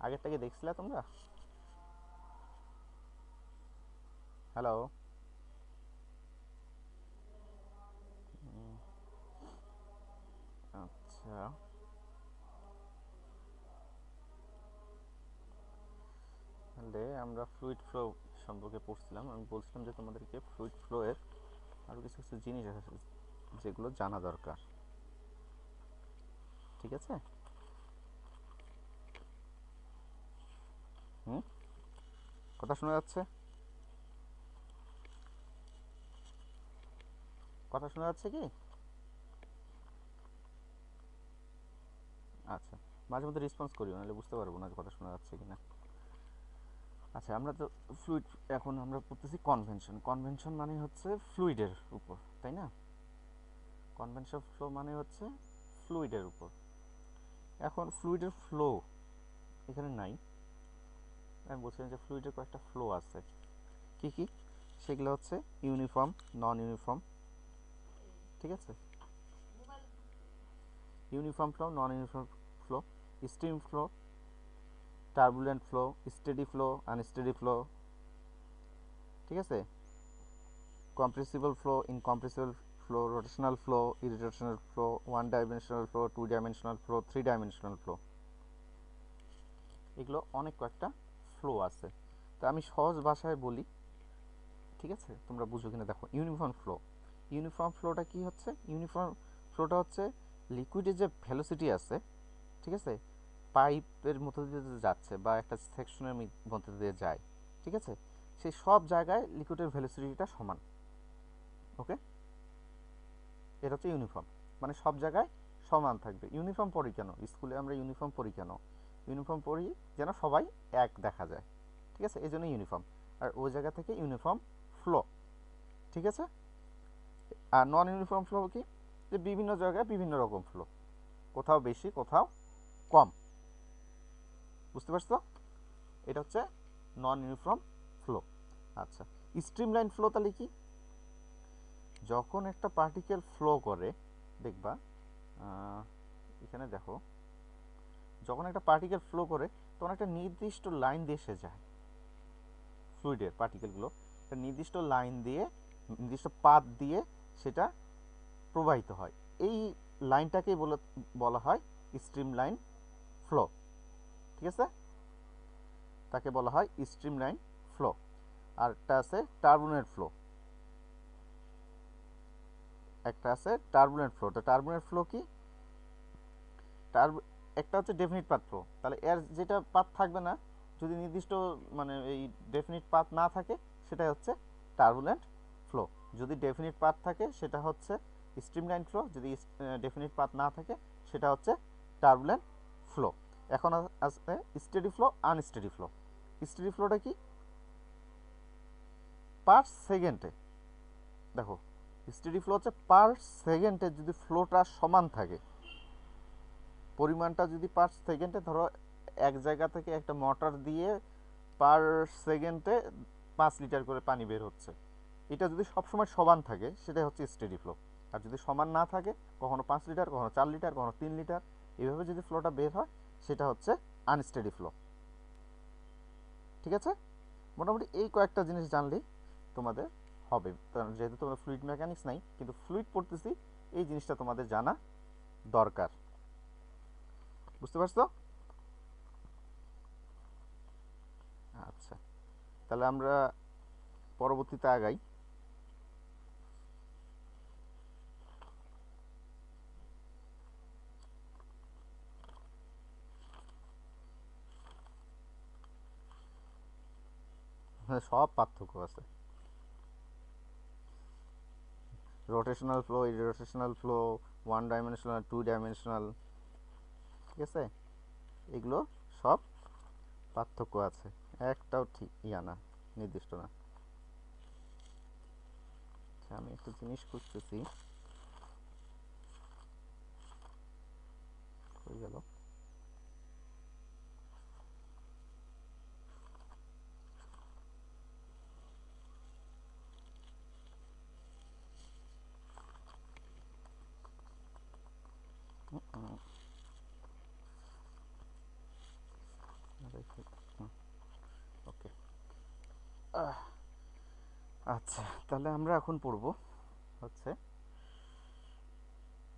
আগেরটা কি দেখছিলা তোমরা? হ্যালো। আচ্ছা, তাহলে আমরা ফ্লুইড ফ্লো সম্পর্কে পড়ছিলাম। আমি বলছিলাম যে তোমাদেরকে ফ্লুইড ফ্লো এর আরও কিছু কিছু জিনিস আছে যেগুলো জানা দরকার। ঠিক আছে? হুম, কথা শোনা যাচ্ছে? কথা শোনা যাচ্ছে কি? আচ্ছা, মাঝে মধ্যে রেসপন্স করিও, নাহলে বুঝতে পারবো না যে কথা শোনা যাচ্ছে কি না। আচ্ছা, আমরা তো ফ্লুইড, এখন আমরা পড়তেছি কনভেনশন। কনভেনশন মানে হচ্ছে ফ্লুইডের উপর, তাই না? কনভেনশন ফ্লো মানে হচ্ছে ফ্লুইডের উপর। এখন ফ্লুইডের ফ্লো এখানে নাই। আমি বলছিলাম যে ফ্লুইডের কয়েকটা ফ্লো আছে। কি কি? সেগুলো হচ্ছে ইউনিফর্ম, নন ইউনিফর্ম। ঠিক আছে? Uniform flow, non uniform flow, stream flow, turbulent flow, steady flow, unsteady flow. ঠিক আছে? Compressible flow, incompressible flow, rotational flow, irrotational flow, one dimensional flow, two dimensional flow, three dimensional flow. এগুলো অনেক কয়েকটা flow আছে। তো আমি সহজ ভাষায় বলি, ঠিক আছে? তোমরা বুঝো কিনা দেখো। ইউনিফর্ম ফ্লো, ইউনিফর্ম ফ্লোটা কি হচ্ছে? ইউনিফর্ম ফ্লোটা হচ্ছে লিকুইডের যে ভেলোসিটি আছে, ঠিক আছে, পাইপের মধ্যে দিয়ে যে যাচ্ছে বা একটা সেকশনের মধ্যে দিয়ে যায়, ঠিক আছে, সেই সব জায়গায় লিকুইডের ভেলোসিটিটা সমান। ওকে, এটা হচ্ছে ইউনিফর্ম, মানে সব জায়গায় সমান থাকবে। ইউনিফর্ম পড়ি কেন স্কুলে আমরা? ইউনিফর্ম পড়ি কেন? ইউনিফর্ম পড়ি যেন সবাই এক দেখা যায়, ঠিক আছে, এই জন্য ইউনিফর্ম। আর ওই জায়গা থেকে ইউনিফর্ম ফ্লো। ঠিক আছে? আর নন ইউনিফর্ম ফ্লো কি? যে বিভিন্ন জায়গায় বিভিন্ন রকম ফ্লো, কোথাও বেশি কোথাও কম। বুঝতে পারছো? এটা হচ্ছে নন ইউনিফর্ম ফ্লো। আচ্ছা, স্ট্রিমলাইন ফ্লো তাহলে কি? যখন একটা পার্টিকেল ফ্লো করে, দেখবা এখানে দেখো, যখন একটা পার্টিকেল ফ্লো করে তখন একটা নির্দিষ্ট লাইন দিয়ে সে যায়। ফ্লুইডের পার্টিকেলগুলো একটা নির্দিষ্ট লাইন দিয়ে, নির্দিষ্ট পাথ দিয়ে সেটা প্রবাহিত হয়। এই লাইনটাকেই বলা হয় স্ট্রিম লাইন ফ্লো। ঠিক আছে? তাকে বলা হয় স্ট্রিম লাইন ফ্লো। আর একটা আছে টার্বুলেন্ট ফ্লো। একটা আছে টার্বুলেন্ট ফ্লো। তো টার্বুলেন্ট ফ্লো কি? টার একটা হচ্ছে ডেফিনিট পাথ ফ্লো, তাহলে এর যেটা পাথ থাকবে না, যদি নির্দিষ্ট মানে এই ডেফিনিট পাথ না থাকে, সেটাই হচ্ছে টার্বুলেন্ট ফ্লো। যদি ডেফিনিট পাথ থাকে সেটা হচ্ছে স্ট্রিমলাইন ফ্লো, যদি ডেফিনিট পাথ না থাকে সেটা হচ্ছে টার্বুলেন্ট ফ্লো। এখন আছে steady flow, unsteady flow. Steady ফ্লোটা কি? পার সেকেন্ডে, দেখো, স্টেডি ফ্লো হচ্ছে পার সেকেন্ডে যদি ফ্লোটা সমান থাকে, পরিমাণটা যদি পার সেকেন্ডে, ধরো এক জায়গা থেকে একটা মোটর দিয়ে পার সেকেন্ডে 5 লিটার করে পানি বের হচ্ছে, এটা যদি সবসময় সমান থাকে সেটাই হচ্ছে স্টেডি ফ্লো। আর যদি সমান না থাকে, কখনো 5 লিটার, কখনো 4 লিটার, কখনো 3 লিটার, এইভাবে যদি ফ্লোটা বের হয়, সেটা হচ্ছে আনস্টেডি ফ্লো। ঠিক আছে? মোটামুটি এই কয়েকটা জিনিস জানলেই তোমাদের হবে। যেহেতু তোমাদের ফ্লুইড মেকানিক্স নাই, কিন্তু ফ্লুইড পড়তেছি, এই জিনিসটা তোমাদের জানা দরকার। বুঝতে পারছো? আচ্ছা, তাহলে আমরা পরবর্তীতে আগাই। হ্যাঁ, সব পার্থক্য আছে। Rotational flow, irrotational flow, one dimensional, two dimensional, ঠিক আছে, এগুলো সব পার্থক্য আছে। একটাও ঠিক না, নির্দিষ্ট না। আচ্ছা, আমি একটা জিনিস খুঁজতেছি, হয়ে গেল। ওকে, আচ্ছা তাহলে আমরা এখন পড়ব হচ্ছে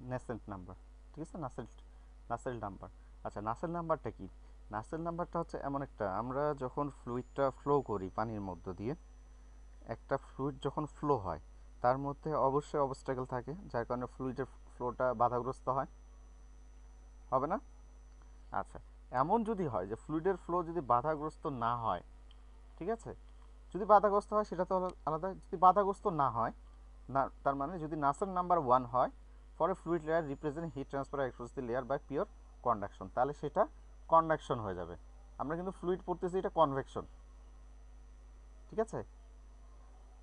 ন্যাসেন্ট নাম্বার। ঠিক আছে, নাসেল নাম্বার। আচ্ছা, নাসেল নাম্বারটা কি? নাসেল নাম্বারটা হচ্ছে এমন একটা, আমরা যখন ফ্লুইডটা ফ্লো করি পানির মধ্য দিয়ে, একটা ফ্লুইড যখন ফ্লো হয় তার মধ্যে অবশ্যই অবস্ট্যাকল থাকে, যার কারণে ফ্লুইডের ফ্লোটা বাধাগ্রস্ত হয়, হবে না? আচ্ছা, এমন যদি হয় যে ফ্লুইডের ফ্লো যদি বাধাগ্রস্ত না হয়, ঠিক আছে, যদি বাধাগ্রস্ত হয় সেটা তো আলাদা, যদি বাধাগ্রস্ত না হয় না, তার মানে যদি নাসেল নাম্বার 1 হয় for a fluid layer represent heat transfer across the layer by pure conduction, তাহলে সেটা কন্ডাকশন হয়ে যাবে। আমরা কিন্তু ফ্লুইড পড়তেছি, এটা কনভেকশন। ঠিক আছে,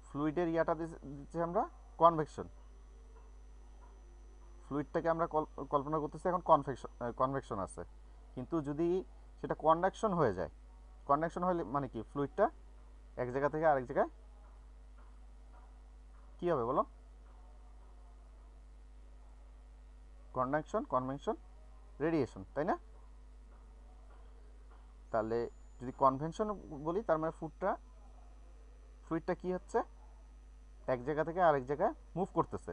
ফ্লুইডের ইয়াটা দিচ্ছি আমরা কনভেকশন, ফ্লুইডটাকে আমরা কল্পনা করতেছি এখন কনভেকশন আছে, কিন্তু যদি সেটা কন্ডাকশন হয়ে যায়, কন্ডাকশন হলে মানে কি, ফ্লুইডটা এক জায়গা থেকে আরেক জায়গায় কী হবে বলো? কন্ডাকশন, কনভেকশন, রেডিয়েশন, তাই না? তাহলে যদি কনভেনশন বলি তার মানে ফ্লুইডটা কি হচ্ছে, এক জায়গা থেকে আরেক জায়গায় মুভ করতেছে,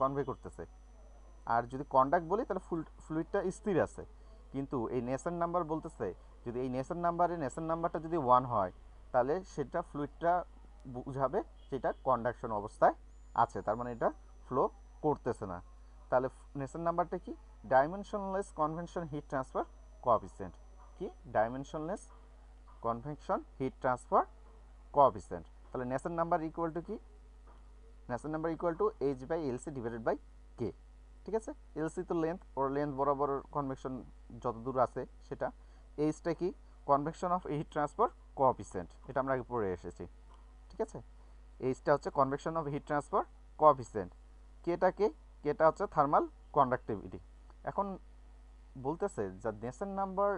কনভে করতেছে। আর যদি কন্ডাক্ট বলি তাহলে ফ্লুইডটা স্থির আছে। কিন্তু এই নেসেন নাম্বার বলতেছে, যদি এই নেসেন নাম্বারটা যদি 1 হয় তাহলে সেটা ফ্লুইডটা বুঝাবে যেটা কন্ডাকশন অবস্থায় আছে, তার মানে এটা ফ্লো করতেছে না। তাহলে নেসেন নাম্বারটা কি? Dimensionless convection heat transfer coefficient. কি? Dimensionless convection heat transfer coefficient. তাহলে নেসেন নাম্বার ইকুয়াল টু কি? Nusselt number equal to H by LC divided by K. ঠিক আছে, এলসি তো লেন্থ, ওর লেন্থ বরাবর কনভেকশন যত দূর আছে সেটা। এইচটা কি? Convection of heat transfer coefficient, এটা আমরা আগে পড়ে এসেছি। ঠিক আছে, এইচটা হচ্ছে convection of heat transfer coefficient. কেটা হচ্ছে থার্মাল কন্ডাক্টিভিটি। এখন বলতেছে যে নেসেন number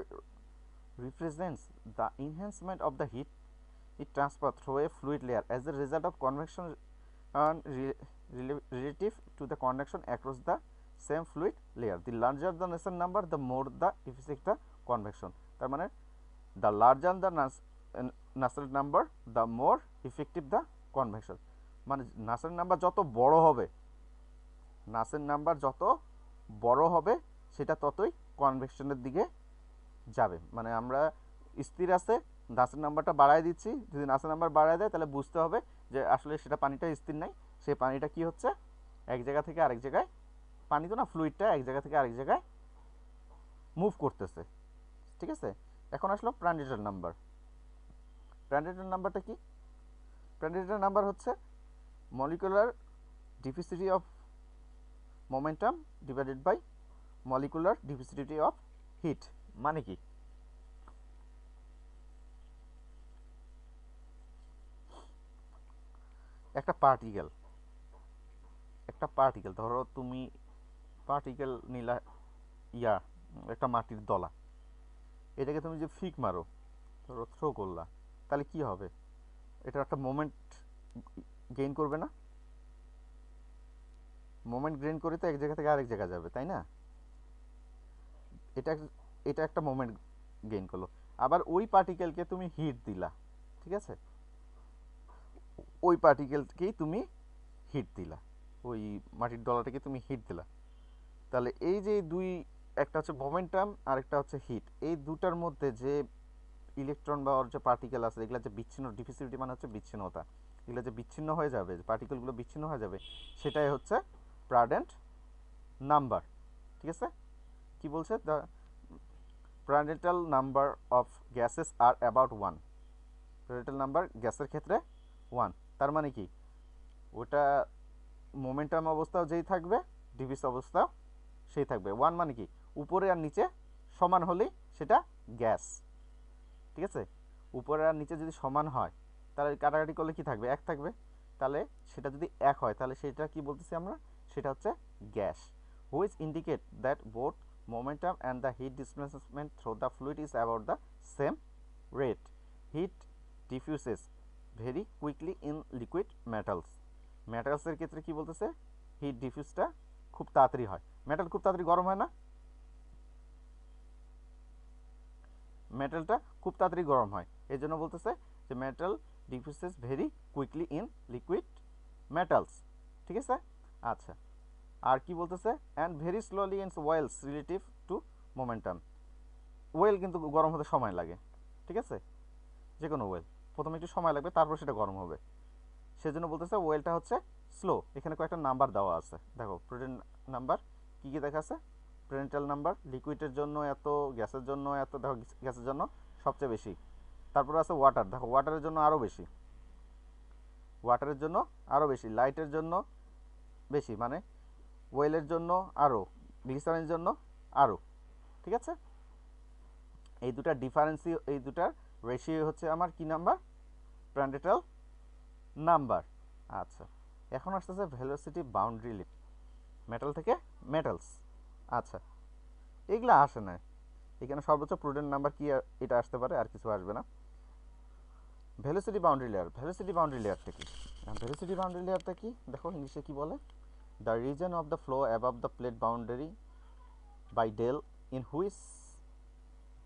represents the enhancement of the heat transfer through a fluid layer as a result of convection relative to the conduction across the same fluid layer. The larger the Nusselt number, the more the effective the convection. তার মানে the larger the Nusselt number, the more effective the convection. মানে Nusselt number যত বড় হবে, Nusselt number যত বড় হবে সেটা ততই কনভেকশনের দিকে যাবে। মানে আমরা স্থির আছে, নাসের নাম্বারটা বাড়ায় দিচ্ছি, যদি নাসের নাম্বার বাড়ায় দেয় তাহলে বুঝতে হবে যে আসলে সেটা পানিটা স্থির নাই, সেই পানিটা কি হচ্ছে, এক জায়গা থেকে আরেক জায়গায়, পানি তো না, ফ্লুইডটা এক জায়গা থেকে আরেক জায়গায় মুভ করতেছে। ঠিক আছে, এখন আসলো প্রান্ডিটার নাম্বার। প্রান্ডিটার নাম্বারটা কি? প্রান্ডিটার নাম্বার হচ্ছে molecular diffusivity of momentum divided by molecular diffusivity of heat. মানে কি? একটা পার্টিকেল ধরো তুমি পার্টিকেল নিলা, একটা মাটির দলা, এটাকে তুমি যে ফিক মারো, ধরো থ্রো করলা, তাহলে কি হবে? এটা একটা মোমেন্ট গেইন করবে না? মোমেন্ট গেইন করে তো এক জায়গা থেকে আরেক জায়গা যাবে, তাই না? এটা এটা একটা মোমেন্ট গেইন করলো। আবার ওই পার্টিকেলকে তুমি হিট দিলা, ঠিক আছে, ওই পার্টিকেলকেই তুমি হিট দিলা, ওই মাটির দলাটাকে তুমি হিট দিলা, তাহলে এই যে দুই, একটা হচ্ছে মোমেন্টাম আর একটা হচ্ছে হিট, এই দুটার মধ্যে যে ইলেকট্রন বা ওর যে পার্টিকেল আছে, এগুলো যে বিচ্ছিন্ন, ডিফিসিভিটি মানে হচ্ছে বিচ্ছিন্নতা, এগুলো যে বিচ্ছিন্ন হয়ে যাবে, পার্টিকেলগুলো বিচ্ছিন্ন হয়ে যাবে, সেটাই হচ্ছে প্রাডেন্ট নাম্বার। ঠিক আছে, কি বলছে? The Prandtl number of gases are about 1। Prandtl number গ্যাসের ক্ষেত্রে 1, তার মানে কি, ওটা মোমেন্টাম অবস্থাও যেই থাকবে, ডিফিস অবস্থাও সেই থাকবে। 1 মানে কি, উপরে আর নিচে সমান হলেই সেটা গ্যাস। ঠিক আছে, উপরে আর নিচে যদি সমান হয় তাহলে কাটাকাটি করলে কি থাকবে? 1 থাকবে। তাহলে সেটা যদি 1 হয় তাহলে সেটা কি বলতেছি আমরা? সেটা হচ্ছে gas. Which indicate that both momentum and the heat displacement through the fluid is about the same rate. Heat diffuses very quickly in liquid metals. মেটালসের ক্ষেত্রে কি বলতেছে? হিট ডিফিউজটা খুব তাড়াতাড়ি হয়। মেটাল খুব তাড়াতাড়ি গরম হয় না? মেটালটা খুব তাড়াতাড়ি গরম হয়, এই জন্য বলতেছে যে metal diffuses very quickly in liquid metals. ঠিক আছে, আচ্ছা আর কি বলতেছে, and very slowly in oils relative to momentum. Oil কিন্তু গরম হতে সময় লাগে, ঠিক আছে, যে কোনো ওয়েল প্রথমে একটু সময় লাগবে, তারপর সেটা গরম হবে, সেজন্য বলতেছে ওয়েলটা হচ্ছে স্লো। এখানে কয়েকটা নাম্বার দেওয়া আছে, দেখো প্রেডেন্ট নাম্বার কী কী দেখা আছে, প্রেডেন্টাল নাম্বার লিকুইডের জন্য এত, গ্যাসের জন্য এত, দেখো গ্যাসের জন্য সবচেয়ে বেশি। তারপরে আছে ওয়াটার, দেখো ওয়াটারের জন্য আরও বেশি, ওয়াটারের জন্য আরও বেশি, লাইটের জন্য বেশি, মানে ওয়েলের জন্য আরও, গ্লিসারিনের জন্য আরও। ঠিক আছে, এই দুটার ডিফারেন্সই, এই দুটার রেশিও হচ্ছে আমার কি নাম্বার, প্রেডেন্টাল নাম্বার। আচ্ছা এখন আসতেছে ভেলোসিটি বাউন্ডারি লিমিট, মেটাল থেকে মেটালস। আচ্ছা এগুলো আসে না এখানে, সর্বোচ্চ প্রুডেন্ট নাম্বার কি এটা আসতে পারে, আর কিছু আসবে না। Velocity boundary layer, velocity boundary লেয়ারটা কি, ভেলোসিটি বাউন্ডারি লেয়ারটা কি দেখো ইংলিশে কি বলে, the reason of the flow above the plate boundary by del in which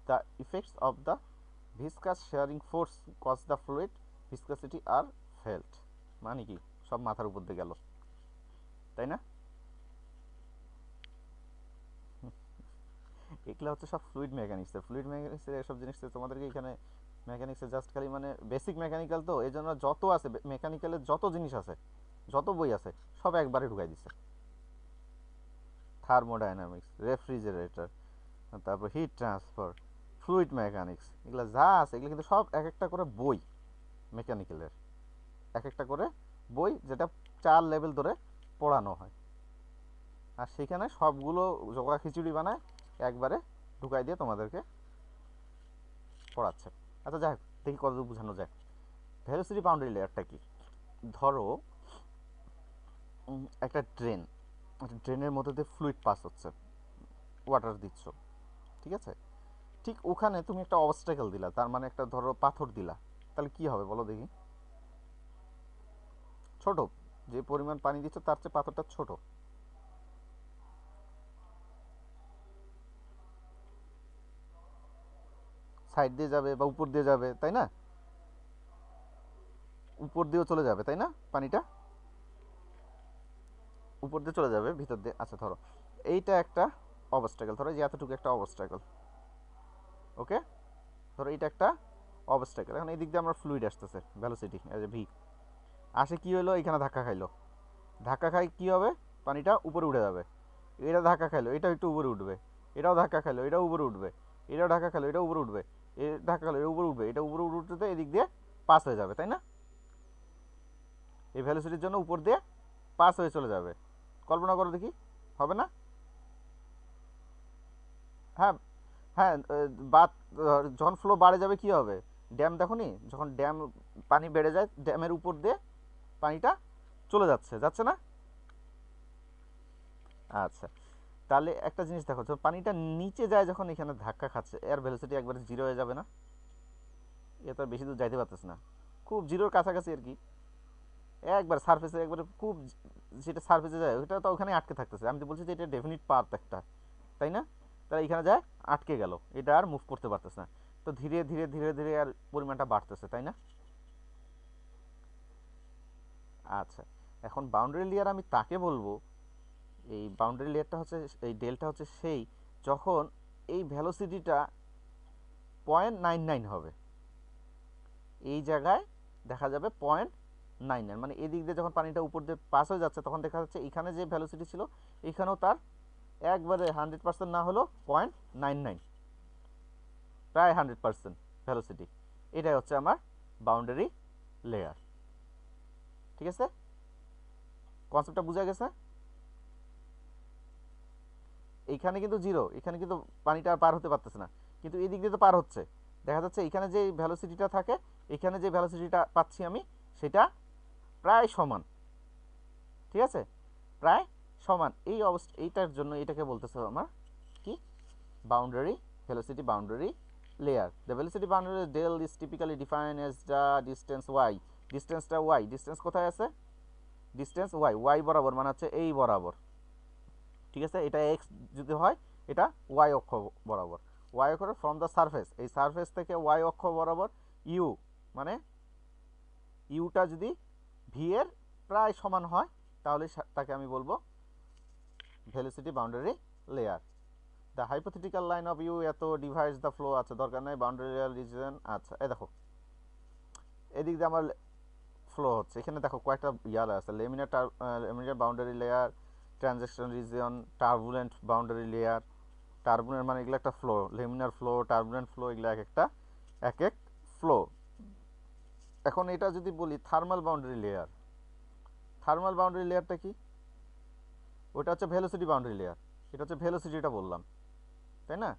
the effects of the viscous shearing force cause the fluid viscosity are felt. মানে কি, সব মাথার উপর দিয়ে গেল, তাই না? এগুলো হচ্ছে সব ফ্লুইড মেকানিক্সের, ফ্লুইড মেকানিক্সের এসব জিনিস তোমাদেরকে এখানে মেকানিক্সে জাস্ট খালি মানে বেসিক মেকানিক্যাল, তো এই জন্য যত আছে মেকানিক্যালের যত জিনিস আছে, যত বই আছে সব একবারে ঢুকাই দিছে। থার্মোডাইনামিক্স, রেফ্রিজারেটর, তারপর হিট ট্রান্সফার, ফ্লুইড মেকানিক্স, এগুলো যা আছে এগুলো কিন্তু সব এক একটা করে বই, মেকানিক্যালের এক একটা করে বই, যেটা 4 লেভেল ধরে পড়ানো হয়, আর সেখানে সবগুলো জোগা খিচুড়ি বানায় একবারে ঢুকাই দিয়ে তোমাদেরকে পড়াচ্ছে। আচ্ছা যাই হোক, দেখি কতদূর বোঝানো যায়। ভেলোসিটি বাউন্ডারি লেয়ারটা কি, ধরো একটা ড্রেন, ড্রেনের মধ্যে দিয়ে ফ্লুইড পাস হচ্ছে, ওয়াটার দিচ্ছ, ঠিক আছে, ঠিক ওখানে তুমি একটা অবস্ট্যাকল দিলা, তার মানে একটা ধরো পাথর দিলা, তাহলে কি হবে বলো দেখি, ছোট, যে পরিমাণ পানি দিচ্ছ তার চেয়ে পাথরটা ছোট, সাইড দিয়ে যাবে বা উপর দিয়ে যাবে, তাই না, উপর দিয়েও চলে যাবে, তাই না, পানিটা উপর দিয়ে চলে যাবে ভিতর দিয়ে। আচ্ছা ধরো এইটা একটা অবস্ট্যাকল, ধরো যে এতটুকু একটা অবস্ট্যাকল, ওকে, ধরো এইটা একটা অবস্ট্যাকল। এখন এই দিক দিয়ে আমরা ফ্লুইড আসতেছে, ভেলোসিটি এজ এ ভি আসে, কি হলো, এখানে ধাক্কা খাইলো, ধাক্কা খাই কি হবে, পানিটা উপরে উঠে যাবে, এটা ধাক্কা খাইলো, এটা একটু উপরে উঠবে, এটাও ধাক্কা খাইলো, এটাও উপরে উঠবে, এটাও ধাক্কা খাইলো, এটাও উপরে উঠবে, এ ধাক্কা খাইলো, এটা উপরে উঠবে, এটা উপরে উঠতে এদিক দিয়ে পাস হয়ে যাবে, তাই না, এই ভ্যালোসিটির জন্য উপর দিয়ে পাস হয়ে চলে যাবে। কল্পনা করো দেখি, হবে না? হ্যাঁ হ্যাঁ, বাদ, যখন ফ্লো বাড়ে যাবে কি হবে, ড্যাম দেখো নি, যখন ড্যাম পানি বেড়ে যায় ড্যামের উপর দিয়ে পানিটা চলে যাচ্ছে, যাচ্ছে না? আচ্ছা তাহলে একটা জিনিস দেখো, যখন পানিটা নিচে যায়, যখন এখানে ধাক্কা খাচ্ছে, এর ভেলোসিটি একবারে জিরো হয়ে যাবে না? এ তো আর বেশি দূর যাইতে পারতেছে না, খুব জিরোর কাছাকাছি আর কি, একবার সারফেসে একবারে খুব, যেটা সারফেসে যায় ওইটা তো ওখানে আটকে থাকতেছে। আমি তো বলছি যে এটা ডেফিনিট পাথ একটা, তাই না? তাহলে এখানে যায় আটকে গেল, এটা আর মুভ করতে পারতেছে না, তো ধীরে ধীরে ধীরে ধীরে আর পরিমাণটা বাড়তেছে, তাই না? আচ্ছা এখন বাউন্ডারি লেয়ার আমি তাকে বলবো, এই বাউন্ডারি লেয়ারটা হচ্ছে, এই ডেলটা হচ্ছে সেই, যখন এই ভ্যালোসিটিটা 0.99 হবে, এই জায়গায় দেখা যাবে 0.99, মানে এদিক দিয়ে যখন পানিটা উপর দিয়ে পাস হয়ে যাচ্ছে তখন দেখা যাচ্ছে এখানে যে ভ্যালোসিটি ছিল এখানেও তার একবারে 100% না হলেও 0.99, প্রায় 100% ভ্যালোসিটি। এটাই হচ্ছে আমার বাউন্ডারি লেয়ার। ঠিক আছে, কনসেপ্টটা বোঝা গেছে? এইখানে কিন্তু জিরো, এখানে কিন্তু পানিটা আর পার হতে পারতেছে না, কিন্তু এই দিক দিয়ে তো পার হচ্ছে, দেখা যাচ্ছে এখানে যে ভ্যালোসিটিটা থাকে, এখানে যে ভ্যালোসিটিটা পাচ্ছি আমি সেটা প্রায় সমান, ঠিক আছে, প্রায় সমান। এই অবস্থা, এইটার জন্য এটাকে বলতেছে আমার কি, boundary velocity boundary layer. The velocity boundary del is typically defined as the distance Y, ডিস্টেন্সটা ওয়াই, ডিস্টেন্স কোথায় আছে, ডিস্টেন্স ওয়াই, ওয়াই বরাবর, মানে হচ্ছে এই বরাবর, ঠিক আছে, এটা এক্স যদি হয় এটা ওয়াই অক্ষ বরাবর, ওয়াই অক্ষরে ফ্রম দ্য সারফেস, এই সারফেস থেকে ওয়াই অক্ষ বরাবর ইউ, মানে ইউটা যদি ভি এর প্রায় সমান হয় তাহলে তাকে আমি বলবো velocity boundary layer. The hypothetical line of U এত ডিভাইডস দ্য ফ্লো, আচ্ছা দরকার নেই, বাউন্ডারি লেয়ার রিজন, আচ্ছা এই দেখো এদিক দিয়ে আমার ফ্লো হচ্ছে, এখানে দেখো কয়েকটা ইয়ার আছে, laminar boundary layer, transaction reason, turbulent boundary layer. Turbulent মানে এগুলো একটা flow, laminar flow, turbulent flow, এগুলো এক এক ফ্লো। এখন এটা যদি বলি thermal boundary layer, thermal boundary লেয়ারটা কি? ওটা হচ্ছে ভেলোসিটি বাউন্ডারি লেয়ার, এটা হচ্ছে ভেলোসিটিটা বললাম, তাই না,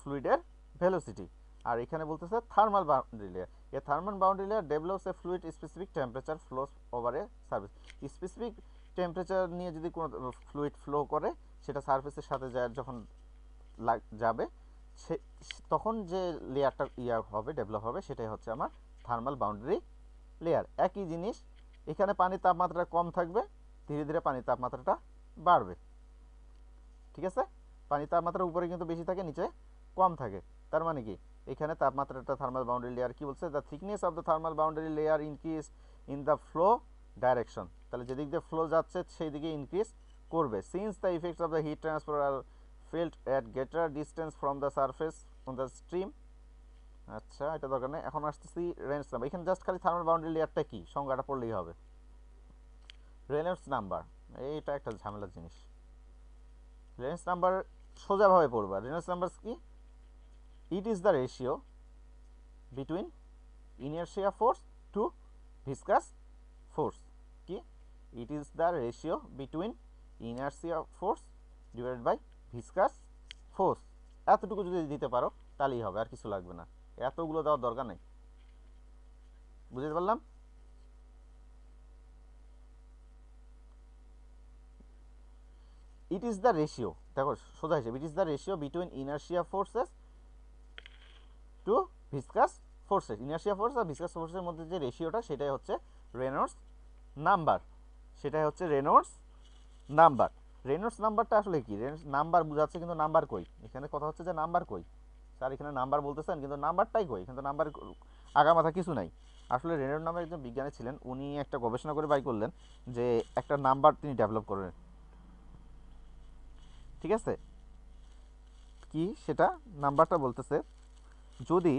ফ্লুইডের ভেলোসিটি। আর এখানে বলতেছে thermal boundary layer, a thermal boundary layer develops a fluid specific temperature flows over a surface. Specific temperature নিয়ে যদি কোনো ফ্লুইড ফ্লো করে সেটা সার্ফেসের সাথে যায়, যখন যাবে সে তখন যে লেয়ারটা হবে, ডেভেলপ হবে, সেটাই হচ্ছে আমার থার্মাল বাউন্ডারি লেয়ার। একই জিনিস, এখানে পানির তাপমাত্রা কম থাকবে, ধীরে ধীরে পানির তাপমাত্রাটা বাড়বে, ঠিক আছে। পানির তাপমাত্রা উপরে কিন্তু বেশি থাকে, নিচে কম থাকে, তার মানে কি এখানে তাপমাত্রাটা থার্মাল বাউন্ডারি লেয়ার কি বলছে, the thickness of the thermal boundary layer increase in the flow direction, তাহলে যেদিক দিয়ে ফ্লো যাচ্ছে সেই দিকে ইনক্রিজ করবে। Since the effects of the heat transfer are felt at greater distance from the surface on the stream. আচ্ছা এটা দরকার নেই, এখন আসতেছি রেনল্ডস নাম্বার। এখানে জাস্ট খালি থার্মাল বাউন্ডারি লেয়ারটা কি সংজ্ঞাটা পড়লেই হবে। রেনল্ডস নাম্বার এইটা একটা ঝামেলার জিনিস। রেনল্ডস নাম্বার সোজাভাবে পড়বা, রেনল্ডস নাম্বার কি? It is the ratio between inertia force to viscous force. কি? It is the ratio between inertia force divided by viscous force. এতটুকু যদি দিতে পারো তাহলেই হবে, আর কিছু লাগবে না, এতগুলো দেওয়ার দরকার নেই। বুঝতে পারলাম? ইট ইজ দ্য রেশিও, দেখো সোজা হিসেবে, it is the ratio between inertia forces to viscous forces. Inertia force আর ভিসকাস ফোর্সের মধ্যে যে রেশিওটা সেটাই হচ্ছে রেনল্ডস নাম্বার, সেটাই হচ্ছে রেনল্ডস নাম্বার। রেনল্ডস নাম্বারটা আসলে কি? রেনল্ডস নাম্বার বোঝাচ্ছে কিন্তু নাম্বার কই? এখানে কথা হচ্ছে যে নাম্বার কই, স্যার এখানে নাম্বার বলতেছেন কিন্তু নাম্বারটাই কই? এখানে তো নাম্বার আগামাথা কিছু নাই। আসলে রেনল্ডস নামের একজন বিজ্ঞানী ছিলেন, উনি একটা গবেষণা করে বাই করলেন যে একটা নাম্বার তিনি ডেভেলপ করলেন, ঠিক আছে। কি সেটা? নাম্বারটা বলতেছে যদি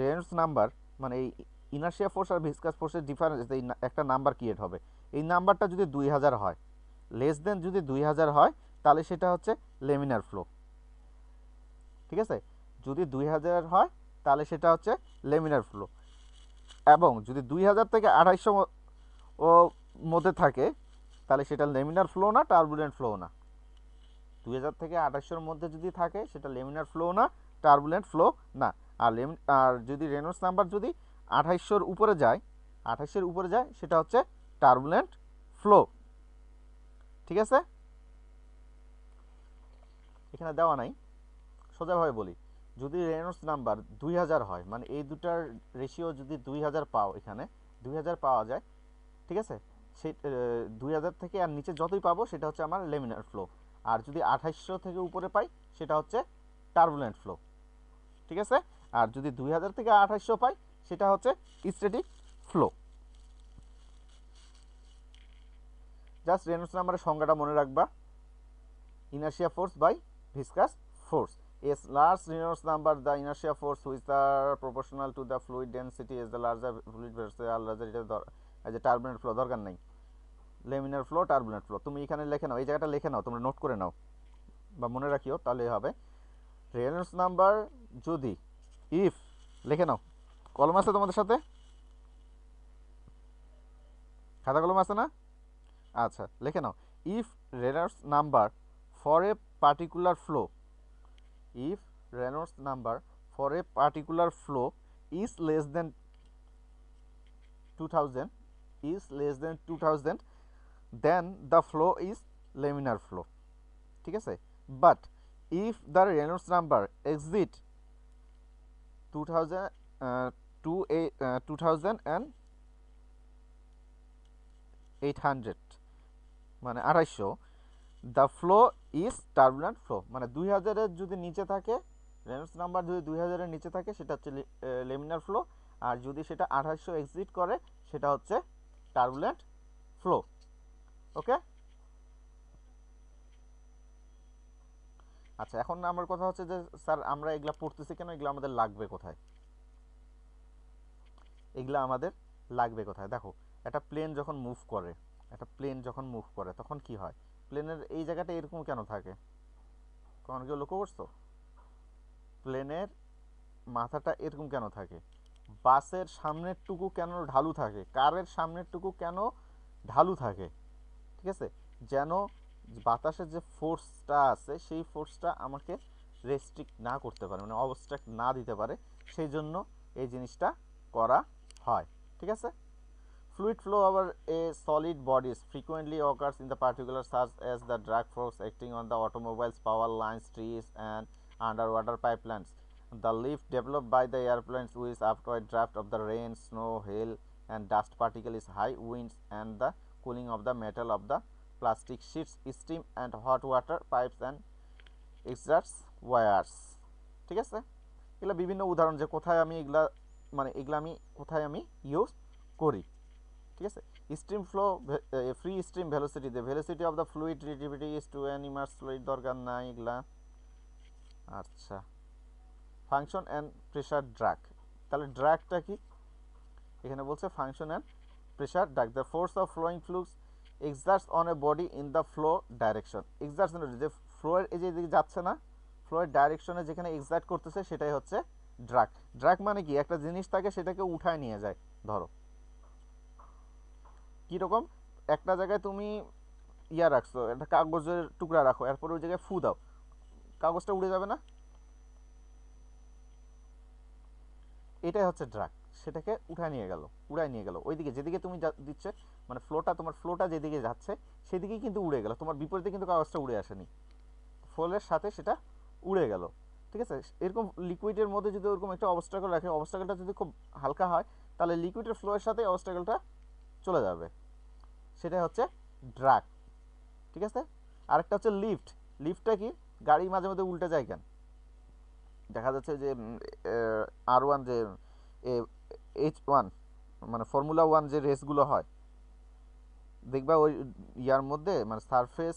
রেনল্ডস নাম্বার মানে এই ইনার্শিয়া ফোর্স আর ভিসকাস ফোর্সের ডিফারেন্স, একটা নাম্বার ক্রিয়েট হবে, এই নাম্বারটা যদি 2000 হয়, লেস দেন যদি 2000 হয় তাহলে সেটা হচ্ছে লেমিনার ফ্লো, ঠিক আছে। যদি 2000 হয় তাহলে সেটা হচ্ছে লেমিনার ফ্লো, এবং যদি 2000 থেকে 2800 ও মধ্যে থাকে তাহলে সেটা লেমিনার ফ্লো না, টার্বুলেন্ট ফ্লো না। 2000 থেকে 2800 মধ্যে যদি থাকে সেটা লেমিনার ফ্লো না, টার্বুলেন্ট ফ্লো না। আর যদি রেনল্ডস নাম্বার যদি 2800 উপরে যায়, 2800 উপরে যায় সেটা হচ্ছে টার্বুলেন্ট ফ্লো, ঠিক আছে। এখানে দেওয়া নাই, সোজাভাবে বলি, যদি রেনল্ডস নাম্বার 2000 হয়, মানে এই দুটার রেশিও যদি 2000 পাও, এখানে 2000 পাওয়া যায়, ঠিক আছে, সেই 2000 থেকে আর নিচে যতই পাবো সেটা হচ্ছে আমার লেমিনার ফ্লো। আর যদি 2800 থেকে উপরে পাই সেটা হচ্ছে টার্বুলেন্ট ফ্লো, ঠিক আছে। আর যদি 2000 থেকে 2800 পাই সেটা হচ্ছে স্ট্যাটিক ফ্লো। জাস্ট রেনল্ডস নাম্বারের সংজ্ঞাটা মনে রাখবা, inertia force by viscous force. A large Reynolds number, the inertia force which are proportional to the fluid density is the larger fluid versus larger it is as a turbulent flow। দরকার নেই, laminar flow, turbulent flow তুমি এখানে লিখে নাও, এই জায়গাটা লিখে নাও, তোমরা note করে নাও বা মনে রাখিও, তাহলেই হবে। রেনল্ডস নাম্বার যদি ইফ, লিখে নাও, কলম আছে তোমাদের সাথে, খাতা কলম আছে না? আচ্ছা লিখে নাও, if Reynolds number for a particular flow, if Reynolds number for a particular flow is less than 2000, then the flow is laminar flow, ঠিক আছে। but if the Reynolds number exceed 2800 মানে 2800, the flow is turbulent flow, মানে 2000-এর যদি নিচে থাকে, Reynolds number যদি 2000-এর নিচে থাকে সেটা হচ্ছে লেমিনার ফ্লো, আর যদি সেটা 2800 এক্সিট করে সেটা হচ্ছে টার্বুলেন্ট ফ্লো। ওকে, আচ্ছা এখন আমার কথা হচ্ছে যে স্যার আমরা এগুলা পড়তেছি কেন, এগুলো আমাদের লাগবে কোথায়, এগুলা আমাদের লাগবে কোথায়? দেখো একটা প্লেন যখন মুভ করে, একটা প্লেন যখন মুভ করে তখন কি হয়, প্লেনের এই জায়গাটা এরকম কেন থাকে, কখন কেউ লক্ষ্য করছো? প্লেনের মাথাটা এরকম কেন থাকে? বাসের সামনের টুকু কেন ঢালু থাকে, কারের সামনের টুকু কেন ঢালু থাকে? ঠিক আছে, যেন বাতাসের যে ফোর্সটা আছে সেই ফোর্সটা আমাকে রেস্ট্রিক্ট না করতে পারে, মানে অবস্ট্রাক্ট না দিতে পারে, সেই জন্য এই জিনিসটা করা হয়। ঠিক আছে, fluid flow over a solid bodies frequently occurs in the particular such as the drag force acting on the automobiles, power lines, trees, and underwater pipelines. The lift developed by the airplanes with upward draft of the rain, snow, hail, and dust particles, high winds, and the cooling of the metal of the plastic sheets, steam and hot water pipes, and exhaust wires. ঠিক আছে, এগুলো বিভিন্ন উদাহরণ যে কোথায় আমি এগুলা, মানে এগুলা আমি কোথায় আমি ইউজ করি। ঠিক আছে, stream flow, free stream velocity, the velocity of the fluid relativity is to an immerse fluid, দরকার নাই এগুলা। আচ্ছা, ফাংশন অ্যান্ড প্রেশার ড্রাগ, তাহলে ড্রাগটা কি? এখানে বলছে function and pressure drag, the force of flowing fluids exerts on a body in the flow direction, exerts যে ফ্লোয়ের এই যে দিকে যাচ্ছে না, ফ্লোয়ের ডাইরেকশনে যেখানে এক্সার্ট করতেছে সেটাই হচ্ছে ড্রাগ। ড্রাগ মানে কি, একটা জিনিস থাকে সেটাকে উঠায় নিয়ে যায়, ধরো কীরকম, একটা জায়গায় তুমি ইয়া রাখছো, একটা কাগজের টুকরা রাখো, এরপর ওই জায়গায় ফু দাও, কাগজটা উড়ে যাবে না? এটাই হচ্ছে ড্রাগ, সেটাকে উড়ায় নিয়ে গেল ওইদিকে যেদিকে তুমি দিচ্ছে, মানে ফ্লোটা, তোমার ফ্লোটা যেদিকে যাচ্ছে সেদিকেই কিন্তু উড়ে গেল, তোমার বিপরীতে কিন্তু কাগজটা উড়ে আসেনি, ফ্লোরের সাথে সেটা উড়ে গেল। ঠিক আছে, এরকম লিকুইডের মধ্যে যদি ওরকম একটা অবস্টাকল রাখে, অবস্টাকলটা যদি খুব হালকা হয় তাহলে লিকুইডের ফ্লোয়ের সাথে অবস্টাকলটা চলে যাবে, সেটাই হচ্ছে ড্রাগ। ঠিক আছে, আরেকটা হচ্ছে লিফট। লিফটটা কি, গাড়ি মাঝে মাঝে উল্টে যায় কেন? দেখা যাচ্ছে যে R1 যে H1 মানে ফর্মুলা 1 যে রেসগুলো হয়, দেখবা ওই ইয়ার মধ্যে মানে সারফেস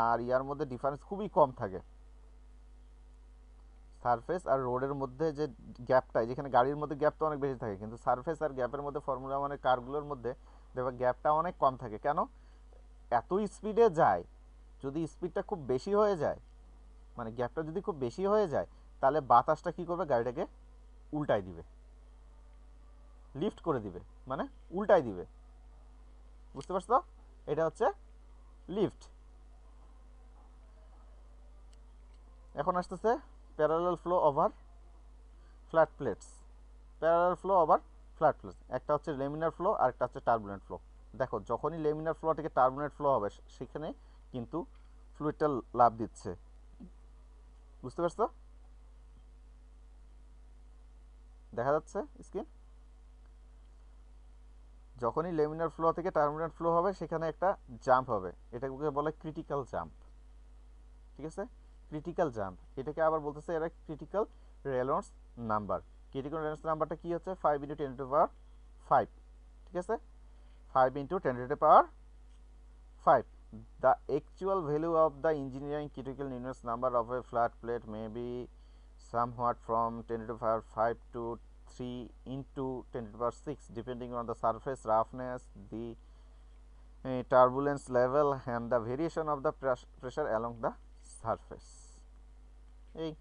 আর ইয়ার মধ্যে ডিফারেন্স খুবই কম থাকে, সারফেস আর রোডের মধ্যে যে গ্যাপটা, যেখানে গাড়ির মধ্যে গ্যাপ তো অনেক বেশি থাকে, কিন্তু সারফেস আর গ্যাপের মধ্যে ফর্মুলা 1 কারগুলোর মধ্যে দেখবা গ্যাপটা অনেক কম থাকে। কেন? এত স্পিডে যায়, যদি স্পিডটা খুব বেশি হয়ে যায়, মানে গ্যাপটা যদি খুব বেশি হয়ে যায়, তাহলে বাতাসটা কী করবে, গাড়িটাকে উল্টাই দিবে, লিফট করে দিবে, মানে উল্টাই দিবে। বুঝতে পারছো? এটা হচ্ছে লিফট। এখন আসতেছে parallel flow over flat plates. Parallel flow over flat plates, একটা হচ্ছে লেমিনার ফ্লো আর একটা হচ্ছে টার্বুলেন্ট ফ্লো। দেখো যখনই লেমিনার ফ্লো থেকে টার্বুলেন্ট ফ্লো হবে সেখানে কিন্তু ফ্লুইডটা লাভ দিচ্ছে। বুঝতে পারছো? দেখা যাচ্ছে স্ক্রিন? যখনই লেমিনার ফ্লো থেকে টার্বুলেন্ট ফ্লো হবে সেখানে একটা জাম্প হবে, এটাকে বলে ক্রিটিক্যাল জাম্প। ঠিক আছে, ক্রিটিক্যাল জাম্প, এটাকে আবার বলতেছে এরা critical Reynolds number. Critical Reynolds নাম্বারটা কি হচ্ছে 5 × 10⁵। ঠিক আছে, 5 × 10⁵। The actual value of the engineering critical Reynolds number of a flat plate may be somewhat from 10⁵ to 3 × 10⁶, depending on the surface roughness, the turbulence level, and the variation of the pressure along the surface. এই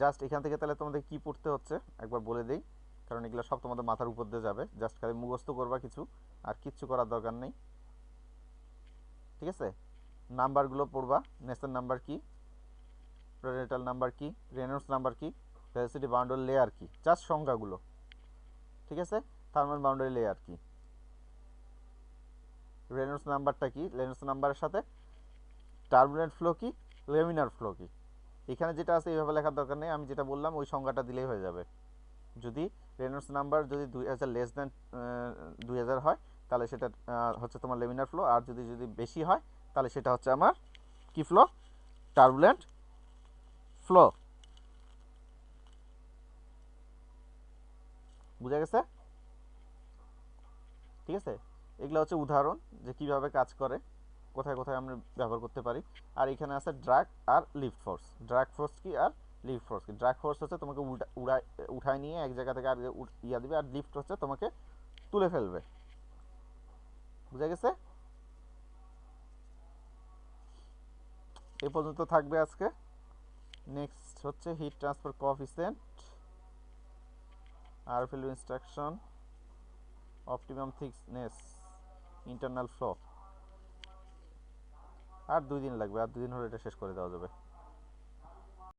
just এখান থেকে তাহলে তোমাদের কি পড়তে হচ্ছে একবার বলে দেই, কারণ এগুলো সব তোমাদের মাথার উপর দিয়ে যাবে, জাস্ট খালি মুখস্থ করবা কিছু, আর কিচ্ছু করার দরকার নেই। ঠিক আছে, নাম্বারগুলো পড়বা, নেসেন নাম্বার কি, প্রেনেটাল নাম্বার কি, রেনল্ডস নাম্বার কি, ভেলোসিটি বাউন্ডারি লেয়ার কি, জাস্ট সংখ্যাগুলো। ঠিক আছে, থার্মাল বাউন্ডারি লেয়ার কি, রেনল্ডস নাম্বারটা কি, রেনল্ডস নাম্বারের সাথে টার্বুলেন্ট ফ্লো কি, লেমিনার ফ্লো কি। এখানে যেটা আছে এইভাবে লেখার দরকার নেই, আমি যেটা বললাম ওই সংখ্যাটা দিলেই হয়ে যাবে। যদি রেনল্ডস নাম্বার যদি 2000 লেস দ্যান 2000 হয় তাহলে সেটা হচ্ছে তোমার লেমিনার ফ্লো। আর যদি যদি বেশি হয় তাহলে সেটা হচ্ছে আমার কি ফ্লো, টার্বুলেন্ট ফ্লো। বুঝা গেছে? ঠিক আছে, এগুলো হচ্ছে উদাহরণ যে কিভাবে কাজ করে, কোথায় কোথায় আমরা ব্যবহার করতে পারি। আর এখানে আছে ড্রাগ আর লিফট ফোর্স। ড্রাগ ফোর্স কি আর লিফট ফোর্স কি? ড্রাগ ফোর্স হচ্ছে তোমাকে উঠায় নিয়ে এক জায়গা থেকে আর ইয়া দিবে, আর লিফট হচ্ছে তোমাকে তুলে ফেলবে। বুঝা গেছে? এ পর্যন্ত থাকবে আজকে। নেক্সট হচ্ছে হিট ট্রান্সফার কোএফিসিয়েন্ট, আর field instruction, optimum thickness, internal flow. আর 2 দিন লাগবে, আর 2 দিন হলে এটা শেষ করে দেওয়া যাবে।